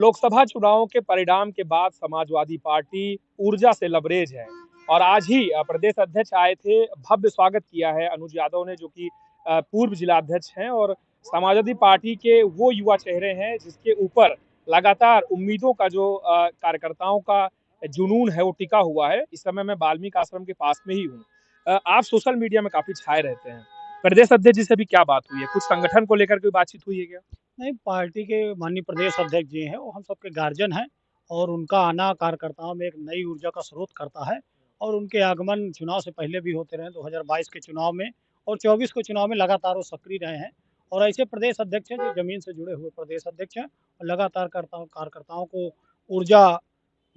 लोकसभा चुनावों के परिणाम के बाद समाजवादी पार्टी ऊर्जा से लबरेज है और आज ही प्रदेश अध्यक्ष आए थे। भव्य स्वागत किया है अनुज यादव ने, जो कि पूर्व जिलाध्यक्ष हैं और समाजवादी पार्टी के वो युवा चेहरे हैं जिसके ऊपर लगातार उम्मीदों का जो कार्यकर्ताओं का जुनून है वो टिका हुआ है। इस समय मैं वाल्मीकि आश्रम के पास में ही हूँ। आप सोशल मीडिया में काफी छाए रहते हैं। प्रदेश अध्यक्ष जी से भी क्या बात हुई है? कुछ संगठन को लेकर कोई बातचीत हुई है क्या? नहीं, पार्टी के माननीय प्रदेश अध्यक्ष जी हैं, वो हम सबके गार्जियन हैं और उनका आना कार्यकर्ताओं में एक नई ऊर्जा का स्रोत करता है और उनके आगमन चुनाव से पहले भी होते रहे, 2022 के चुनाव में और 24 के चुनाव में लगातार वो सक्रिय रहे हैं और ऐसे प्रदेश अध्यक्ष हैं जो ज़मीन से जुड़े हुए प्रदेश अध्यक्ष हैं और लगातार कार्यकर्ताओं को ऊर्जा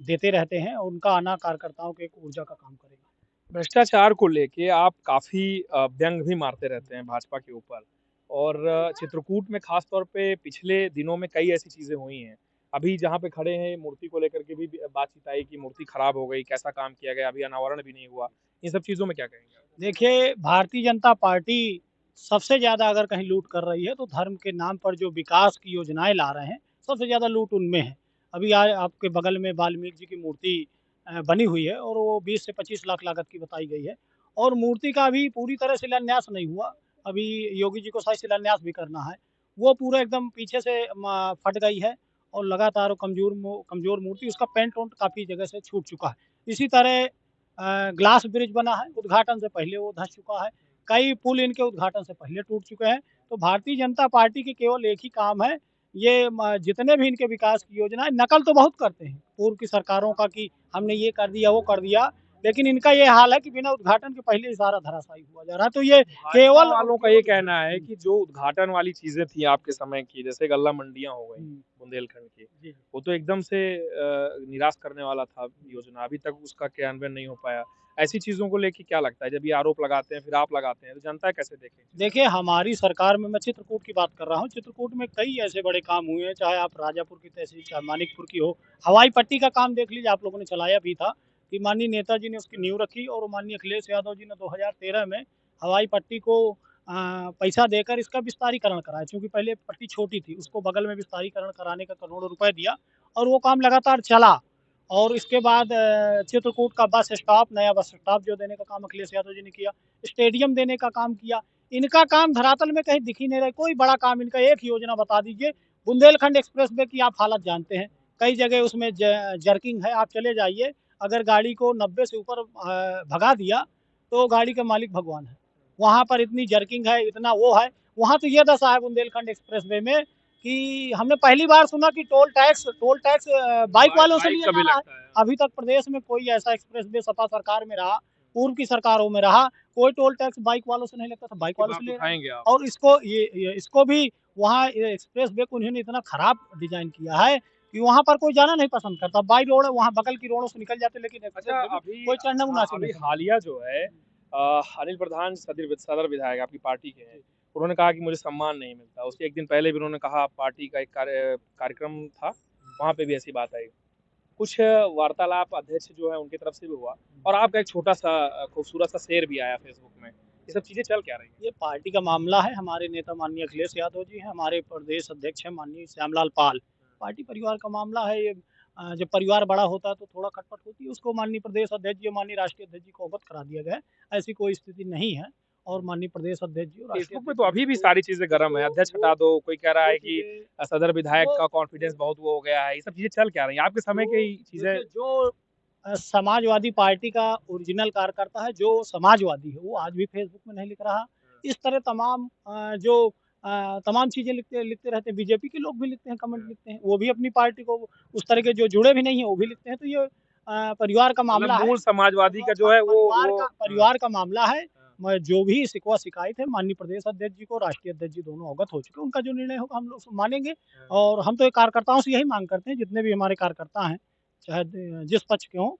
देते रहते हैं और उनका आना कार्यकर्ताओं को एक ऊर्जा का काम करेगा। भ्रष्टाचार को लेके आप काफ़ी व्यंग भी मारते रहते हैं भाजपा के ऊपर और चित्रकूट में ख़ास तौर पे पिछले दिनों में कई ऐसी चीज़ें हुई हैं। अभी जहाँ पे खड़े हैं मूर्ति को लेकर के भी बातचीत आई कि मूर्ति खराब हो गई, कैसा काम किया गया, अभी अनावरण भी नहीं हुआ। इन सब चीज़ों में क्या कहेंगे आप? देखिए, भारतीय जनता पार्टी सबसे ज़्यादा अगर कहीं लूट कर रही है तो धर्म के नाम पर जो विकास की योजनाएँ ला रहे हैं, सबसे ज़्यादा लूट उनमें है। अभी आज आपके बगल में वाल्मीकि जी की मूर्ति बनी हुई है और वो 20 से 25 लाख लागत की बताई गई है और मूर्ति का अभी पूरी तरह शिलान्यास नहीं हुआ। अभी योगी जी को शायद शिलान्यास भी करना है। वो पूरा एकदम पीछे से फट गई है और लगातार वो कमज़ोर मूर्ति, उसका पेंट-वेंट काफ़ी जगह से छूट चुका है। इसी तरह ग्लास ब्रिज बना है, उद्घाटन से पहले वो धँस चुका है। कई पुल इनके उद्घाटन से पहले टूट चुके हैं। तो भारतीय जनता पार्टी के केवल एक ही काम है, ये जितने भी इनके विकास की योजना है, नकल तो बहुत करते हैं पूर्व की सरकारों का कि हमने ये कर दिया, वो कर दिया। लेकिन इनका ये हाल है कि बिना उद्घाटन के पहले ही सारा धराशायी हुआ जा रहा है। तो ये भाजपा केवल वालों का ये कहना है कि जो उद्घाटन वाली चीज़ें थी आपके समय की, जैसे गल्ला मंडियाँ हो गई, हुँ, बुंदेलखंड की, जी। वो तो एकदम से निराश करने वाला था योजना, अभी तक उसका क्रियान्वयन नहीं हो पाया। ऐसी चीज़ों को लेके क्या लगता है? जब ये आरोप लगाते हैं, फिर आप लगाते हैं, तो जनता कैसे देखेगी? देखिए, हमारी सरकार में मैं चित्रकूट की बात कर रहा हूँ। चित्रकूट में कई ऐसे बड़े काम हुए हैं, चाहे आप राजापुर की तहसील, चाहे मानिकपुर की हो। हवाई पट्टी का काम देख लीजिए, आप लोगों ने चलाया भी था कि माननीय नेताजी ने उसकी नींव रखी और माननीय अखिलेश यादव जी ने 2013 में हवाई पट्टी को पैसा देकर इसका विस्तारीकरण कराया। चूँकि पहले पट्टी छोटी थी, उसको बगल में विस्तारीकरण कराने का करोड़ों रुपए दिया और वो काम लगातार चला। और इसके बाद चित्रकूट का बस स्टॉप, नया बस स्टॉप जो देने का काम अखिलेश यादव जी ने किया, स्टेडियम देने का काम किया। इनका काम धरातल में कहीं दिख ही नहीं रहा है, कोई बड़ा काम इनका एक योजना बता दीजिए। बुंदेलखंड एक्सप्रेसवे की आप हालत जानते हैं, कई जगह उसमें जर्किंग है, आप चले जाइए, अगर गाड़ी को 90 से ऊपर भगा दिया, तो गाड़ी का मालिक भगवान है। वहाँ पर इतनी जर्किंग है, इतना वो है, वहाँ तो ये दशा है बुंदेलखंड एक्सप्रेसवे में कि हमने पहली बार सुना कि टोल टैक्स बाइक वालों से बाइक लिया का जा भी रहा है। लगता है। अभी तक प्रदेश में कोई ऐसा एक्सप्रेसवे सपा सरकार में रहा, पूर्व की सरकारों में रहा, कोई टोल टैक्स बाइक वालों से नहीं लगता था, बाइक की वालों बात से ले रहे हैं। उठाएँगे आप। और इसको ये इसको भी वहाँ एक्सप्रेस वे को उन्होंने इतना खराब डिज़ाइन किया है कि वहाँ पर कोई जाना नहीं पसंद करता। बाई रोड वहाँ बगल की रोडों से निकल जाते, लेकिन एक्सप्रेस अच्छा, वे में अभी कोई चढ़ना हाँ, मुनासिब नहीं अभी समझता। हालिया जो है अनिल प्रधान सदर विधायक आपकी पार्टी के हैं। उन्होंने कहा कि मुझे सम्मान नहीं मिलता। उसके 1 दिन पहले भी उन्होंने कहा पार्टी का एक कार्यक्रम था, वहाँ पे भी ऐसी बात आई। कुछ वार्तालाप अध्यक्ष जो है उनकी तरफ से भी हुआ और आपका एक छोटा-सा खूबसूरत-सा शेर भी आया फेसबुक में। ये सब चीज़ें चल क्या रही हैं? ये पार्टी का मामला है। हमारे नेता माननीय अखिलेश यादव जी हैं, हमारे प्रदेश अध्यक्ष हैं माननीय श्यामलाल पाल। पार्टी परिवार का मामला है ये। जब परिवार बड़ा होता है तो थोड़ा खटपट होती है, उसको माननीय प्रदेश अध्यक्ष जी और माननीय राष्ट्रीय अध्यक्ष जी को अवगत करा दिया गया है। ऐसी कोई स्थिति नहीं है और माननीय प्रदेश अध्यक्ष जी और राष्ट्रीय फेसबुक में तो अध्यक्ष अभी भी जी सारी चीज़ें गरम है। अध्यक्ष हटा दो, कोई कह रहा वो है कि चीज़ें सदर विधायक वो का कॉन्फिडेंस बहुत वो हो गया है। ये सब चीज़ें चल क्या रही हैं? आपके समय की ही चीज़ें। देखिए जो समाजवादी पार्टी का ओरिजिनल कार्यकर्ता है, जो समाजवादी है, वो आज भी फेसबुक में नहीं लिख रहा। इस तरह तमाम तमाम चीज़ें लिखते लिखते रहते हैं। बीजेपी के लोग भी लिखते हैं, कमेंट लिखते हैं। वो भी अपनी पार्टी को उस तरह के जो जुड़े भी नहीं हैं, वो भी लिखते हैं। तो ये परिवार का मतलब मामला है। मूल समाजवादी का जो है वो हाँ, परिवार का मामला है। हाँ। मैं जो भी शिकवा शिकायत है माननीय प्रदेश अध्यक्ष जी को, राष्ट्रीय अध्यक्ष जी दोनों अवगत हो चुके हैं। उनका जो निर्णय होगा हम लोग मानेंगे और हम तो ये कार्यकर्ताओं से यही माँग करते हैं, जितने भी हमारे कार्यकर्ता हैं, चाहे जिस पक्ष के हों,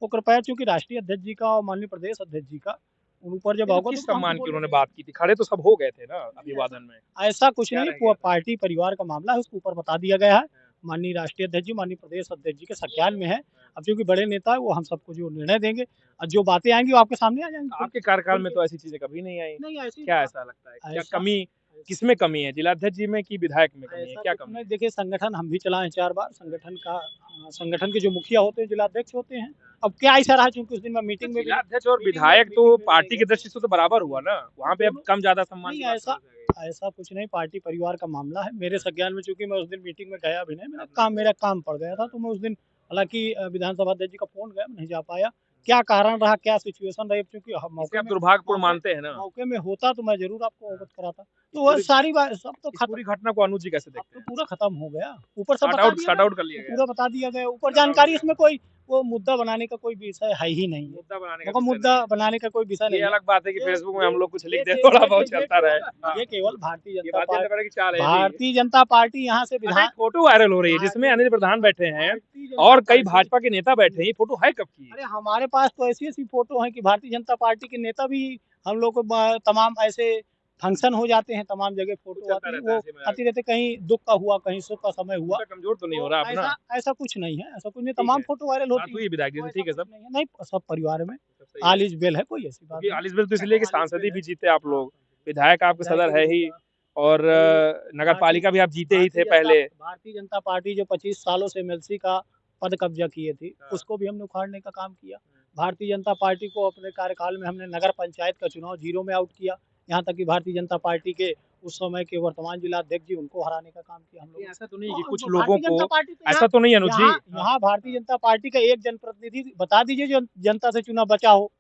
वो कृपया चूँकि राष्ट्रीय अध्यक्ष जी का और माननीय प्रदेश अध्यक्ष जी का उन ऊपर जब नहीं तो अवगत हो किस तो हम तो सम्मान की उन्होंने बोलेंगे। बात की थी? खड़े तो सब हो गए थे ना नहीं अभिवादन में। ऐसा कुछ क्या नहीं, रह गया था? पार्टी परिवार का मामला है, उसके ऊपर बता दिया गया है। हाँ, माननीय राष्ट्रीय अध्यक्ष जी, माननीय प्रदेश अध्यक्ष जी के संज्ञान में है। हाँ, अब चूँकि बड़े नेता हैं, वो हम सबको जो निर्णय देंगे और जो बातें आएँगी वो आपके सामने आ जाएँगी खुल आपके के कार्यकाल खुल में के। तो ऐसी चीज़ें कभी नहीं आई। नहीं ऐसी क्या ऐसा लगता है? क्या ऐसा कमी किसमें कमी है, जिलाध्यक्ष जी में कि विधायक में कमी है, ऐसा क्या कुछ कमी है? नहीं, देखिए संगठन हम भी चलाए 4 बार, संगठन के जो मुखिया होते हैं जिलाध्यक्ष होते हैं। अब क्या ऐसा रहा, चूँकि उस दिन मैं मीटिंग में भी जिलाध्यक्ष और मीटिंग में विधायक तो मीटिंग में भी पार्टी नहीं की गया। दृष्टि से तो बराबर हुआ ना, वहाँ पे अब दोनों कम ज़्यादा सम्मान नहीं, की बात ऐसा कहाँ से आ गई? ऐसा कुछ नहीं, पार्टी परिवार का मामला है। मेरे संज्ञान में, चूँकि मैं उस दिन मीटिंग में गया भी नहीं, मेरा काम पड़ गया था, तो मैं उस दिन, हालाँकि विधानसभा अध्यक्ष जी का फ़ोन गया, मैं नहीं जा पाया। क्या कारण रहा, क्या सिचुएशन रही, चूँकि ह इसे मौके आप में दुर्भाग्यपूर्ण मानते हैं ना? मौके में होता तो मैं ज़रूर आपको अवगत कराता। इस तो वो पूरी सारी बात सब तो इस खत्म, पूरी घटना को अनुज जी कैसे अब देखते तो हैं? पूरा खत्म हो गया। ऊपर से बता दिया शट गया, आउट कर लिया गया, पूरा बता दिया गया। ऊपर शट आउट हो जानकारी गया। इसमें कोई वो मुद्दा बनाने का कोई विषय है ही नहीं है। मुद्दा बनाने का देखो, विषय मुद्दा नहीं है। बनाने का कोई विषय ये नहीं है। अलग बात है कि ये फेसबुक में हम लोग कुछ लिख दें, ये थोड़ा ये बहुत ये चलता रहे। केवल हाँ, ये केवल भारतीय ये जनता भारतीय जनता पार्टी की चाल है भी। भारतीय जनता पार्टी यहाँ से अच्छा, एक विधान फोटो वायरल हो रही है जिसमें अनिल प्रधान बैठे हैं भारतीय जनता और कई पार्टी भाजपा के नेता बैठे हैं, ये फोटो है कब की? अरे हमारे पास तो ऐसी-ऐसी फ़ोटो हैं कि भारतीय जनता पार्टी के नेता भी हम लोग को तमाम ऐसे फंक्शन हो जाते हैं, तमाम जगह कुछ फ़ोटो चलता आती है, रहता है वो ऐसे में। आती रहती है, कहीं दुःख का हुआ, कहीं सुख का समय हुआ। उतना कमजोर तो नहीं हो तो रहा अपना? ऐसा ऐसा कुछ नहीं है, ऐसा कुछ नहीं, ठीक तमाम है। फ़ोटो वायरल बात होती हुई हैं। विधायक जी तो से, ऐसा ठीक है कुछ सब? नहीं है, नहीं, सब परिवार में सब सही है। ऑल इज़ वेल है, कोई ऐसी बात क्योंकि नहीं। आलिस बिल तो इसलिए कि ऑल इज़ सांसद वेल ही है। भी जीते आप हाँ, लोग, विधायक आपके विधायक सदर भी है ही जीता। और भाई नगर पालिका भी आप जीते ही थे पहले। भारतीय जनता पार्टी जो 25 सालों से एमएलसी का पद कब्जा किए थी, हाँ। उसको भी हमने उखाड़ने का काम किया। भारतीय जनता पार्टी को अपने कार्यकाल में हमने नगर पंचायत का चुनाव 0 में आउट किया। यहाँ तक कि भारतीय जनता पार्टी के उस समय के वर्तमान जिलाध्यक्ष जी, उनको हराने का काम किया हम लोगों ने। ऐसा तो नहीं है कि तो कुछ भारतीय लोगों जनता को पार्टी तो ऐसा तो नहीं है अनुज जी? यहाँ भारतीय जनता पार्टी का एक जनप्रतिनिधि बता दीजिए जो जनता से चुना बचा हो।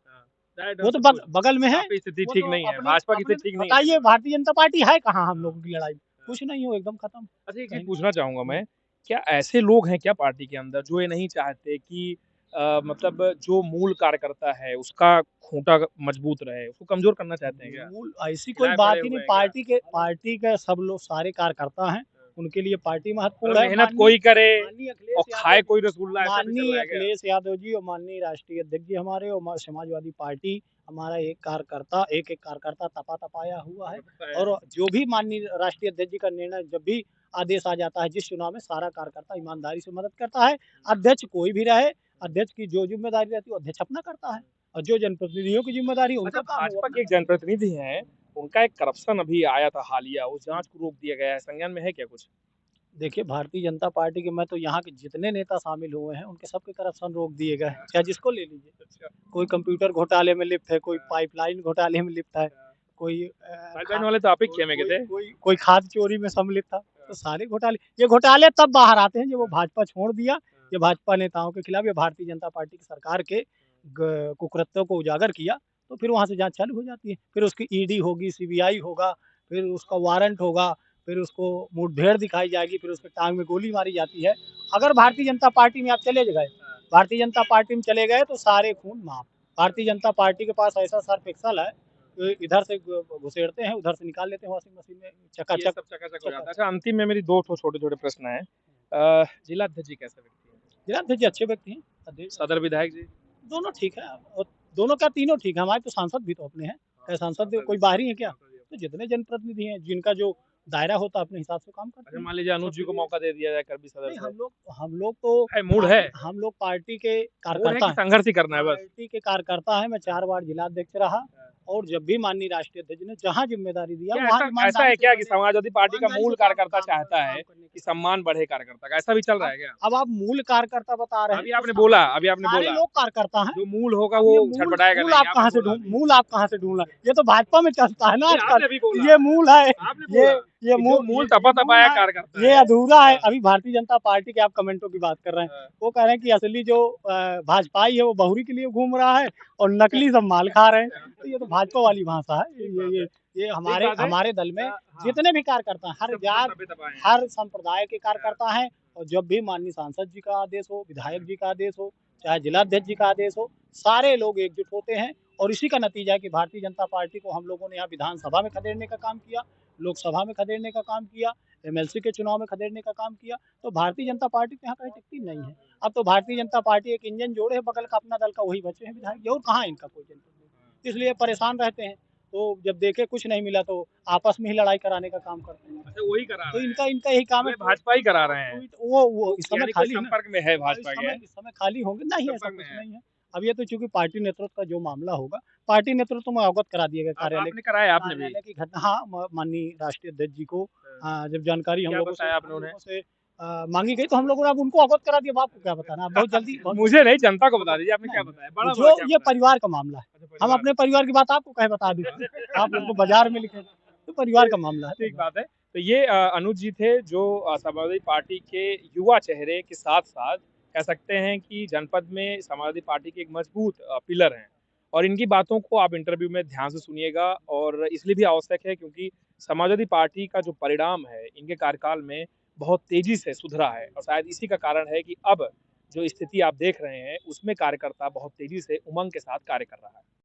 वो तो बगल में है। आपकी स्थिति वो ठीक तो नहीं है, अपने भाजपा की अपने स्थिति ठीक नहीं है। बताइए, भारतीय जनता पार्टी है कहाँ हम लोगों की लड़ाई में? कुछ नहीं हो, एकदम खत्म। अच्छा, एक चीज़ कहीं पूछना चाहूँगा मैं, क्या ऐसे लोग हैं क्या पार्टी के अंदर जो ये नहीं चाहते कि मतलब जो मूल कार्यकर्ता है उसका खूँटा मजबूत रहे, उसको कमज़ोर करना चाहते हैं क्या? मूल ऐसी कोई खिलाए बात पड़े ही नहीं। हुए हैं क्या? पार्टी के सब लोग, सारे कार्यकर्ता हैं, उनके लिए पार्टी महत्वपूर्ण मतलब है। मेहनत कोई करे माननीय और अखिलेश खाए यादव कोई रसगुल्ला, ऐसा भी चल माननीय रहा है क्या? अखिलेश यादव जी और माननीय राष्ट्रीय अध्यक्ष जी हमारे और समाजवादी पार्टी, हमारा एक-एक कार्यकर्ता तपाया हुआ है। और जो भी माननीय राष्ट्रीय अध्यक्ष जी का निर्णय, जब भी आदेश आ जाता है जिस चुनाव में, सारा कार्यकर्ता ईमानदारी से मदद करता है। अध्यक्ष कोई भी रहे, अध्यक्ष की जो ज़िम्मेदारी रहती है वो अध्यक्ष अपना करता है, और जो जनप्रतिनिधियों की ज़िम्मेदारी अच्छा, उनका काम है वो भाजपा अपना के एक करते हैं। जनप्रतिनिधि हैं, उनका एक करप्शन अभी आया था हालिया, उस जाँच को रोक दिया गया है, संज्ञान में है क्या कुछ? देखिए, भारतीय जनता पार्टी के, मैं तो यहाँ के जितने नेता शामिल हुए हैं, उनके सबके करप्शन रोक दिए गए हैं, चाहे जिसको ले लीजिए। अच्छा। कोई कंप्यूटर घोटाले में लिप्त है, कोई पाइपलाइन घोटाले में लिप्त है, कोई पाइपलाइन वाले तो आप ही खेमे के थे। कोई खाद चोरी में सम्मिलित था। तो सारे घोटाले, ये घोटाले तब बाहर आते हैं जब वो भाजपा छोड़ दिया, ये भाजपा नेताओं के खिलाफ, ये भारतीय जनता पार्टी की सरकार के कुकृत्यों को उजागर किया, तो फिर वहाँ से जाँच चालू हो जाती है। फिर उसकी ईडी होगी, सीबीआई होगा, फिर उसका वारंट होगा, फिर उसको मुठभेड़ दिखाई जाएगी, फिर उसके टाँग में गोली मारी जाती है। अगर भारतीय जनता पार्टी में आप चले गए, भारतीय जनता पार्टी में चले गए तो सारे खून माफ़। भारतीय जनता पार्टी के पास ऐसा सर्फ एक्सल है, इधर से घुसेड़ते हैं, उधर से निकाल लेते हैं वॉशिंग मशीन में, ये चकाचक। सब चकाचक हो जाता है। अच्छा, अंतिम में मेरी 2 ठो छोटे-छोटे प्रश्न हैं। जिलाध्यक्ष जी कैसे व्यक्ति हैं? जिलाध्यक्ष जी अच्छे व्यक्ति हैं, अध्यक्ष सदर विधायक जी? दोनों ठीक है, और दोनों क्या, तीनों ठीक है। हमारे तो सांसद भी तो अपने हैं। क्या सांसद कोई बाहरी है क्या? तो जितने जनप्रतिनिधि हैं, जिनका जो दायरा होता है, अपने हिसाब से काम करते अच्छा, हैं। मान लीजिए अनुज जी को मौका दे दिया जाए करबी सदर नहीं, से। हम लोग तो है, मूड है? हम लोग पार्टी के मूड है कार्यकर्ता कि हैं। संघर्ष ही करना है बस? पार्टी के कार्यकर्ता हैं, मैं 4 बार जिलाध्यक्ष रहा, और जब भी माननीय राष्ट्रीय अध्यक्ष ने जहाँ ज़िम्मेदारी दिया, क्या वहाँ ऐसा ईमानदारी ऐसा है से क्या कि मैंने समाजवादी पार्टी का ईमानदारी मूल से काम कार्यकर्ता काम चाहता काम है करने कि का। सम्मान बढ़े कार्यकर्ता का, ऐसा भी चल रहा है क्या? अब आप मूल कार्यकर्ता बता रहे हैं, अभी तो आपने बोला सारे लोग कार्यकर्ता हैं। जो मूल होगा अब वो ये मूल छटपटाएगा मूल नहीं, आप आपने कहाँ से बोला ढूँढ अभी। मूल आप कहाँ से ढूँढ रहे हैं? ये तो भाजपा में चलता है ना नहीं, आजकल। आपने भी बोला। ये मूल है, आपने ये बोला ये कि जो मूल तपाया है, कार्यकर्ता ये है। अधूरा है। हाँ। अभी भारतीय जनता पार्टी के आप कमेंटों की बात कर रहे हैं। हाँ। वो कह रहे हैं कि असली जो भाजपाई है वो बहुरी के लिए घूम रहा है और नकली सब माल खा रहे हैं। तो ये तो भाजपा वाली भाषा है। ये हमारे दल में जितने भी कार्यकर्ता हैं, हर जात, हर संप्रदाय के कार्यकर्ता हैं, और जब भी माननीय सांसद जी का आदेश हो, विधायक जी का आदेश हो, चाहे जिलाध्यक्ष जी का आदेश हो, सारे लोग एकजुट होते हैं, और इसी का नतीजा है कि भारतीय जनता पार्टी को हम लोगों ने यहाँ विधानसभा में खदेड़ने का काम किया, लोकसभा में खदेड़ने का काम किया, एमएलसी के चुनाव में खदेड़ने का काम किया। तो भारतीय जनता पार्टी तो यहाँ कहीं टिकती नहीं है। अब तो भारतीय जनता पार्टी एक इंजन जोड़े है, बगल का अपना दल का वही बचे हैं विधायक, और कहाँ इनका कोई जनप्रतिनिधि, इसलिए परेशान रहते हैं। तो जब देखे कुछ नहीं मिला तो आपस में ही लड़ाई कराने का काम करते हैं। अच्छा, वही करा तो रहे हैं। इनका इनका यही काम है। भाजपा ही करा रहे हैं। वो इस समय यानी कोई खाली है ना। संपर्क में है भाजपा के? इस समय खाली होंगे नहीं, ऐसा संपर्क कुछ में है। नहीं है। अब ये तो चूंकि पार्टी नेतृत्व का जो मामला होगा, पार्टी नेतृत्व में अवगत करा दिया गया कार्यालय आपने कराया आपने भी? कार्यालय की घटना। हाँ, माननीय राष्ट्रीय अध्यक्ष जी को जब जानकारी हम क्या लोगों बताया आपने उन्हें? से मांगी गई तो हम लोगों ने अब उनको अवगत करा दिया। अब आपको क्या बताना, बहुत जल्दी मुझे नहीं, जनता को बता दीजिए आपने क्या बताया? बड़ा जो क्या ये बताया? परिवार का मामला है। अच्छा, हम परिवार। अपने परिवार की बात आपको काहे बता दें? आप लोग तो बाजार में लिखे, तो परिवार का मामला है। ठीक बात है। तो ये अनुज जी थे जो समाजवादी पार्टी के युवा चेहरे के साथ-साथ कह सकते हैं कि जनपद में समाजवादी पार्टी के एक मजबूत पिलर हैं। और इनकी बातों को आप इंटरव्यू में ध्यान से सुनिएगा और इसलिए भी आवश्यक है क्योंकि समाजवादी पार्टी का जो परिणाम है, इनके कार्यकाल में बहुत तेज़ी से सुधरा है और शायद इसी का कारण है कि अब जो स्थिति आप देख रहे हैं, उसमें कार्यकर्ता बहुत तेज़ी से उमंग के साथ कार्य कर रहा है।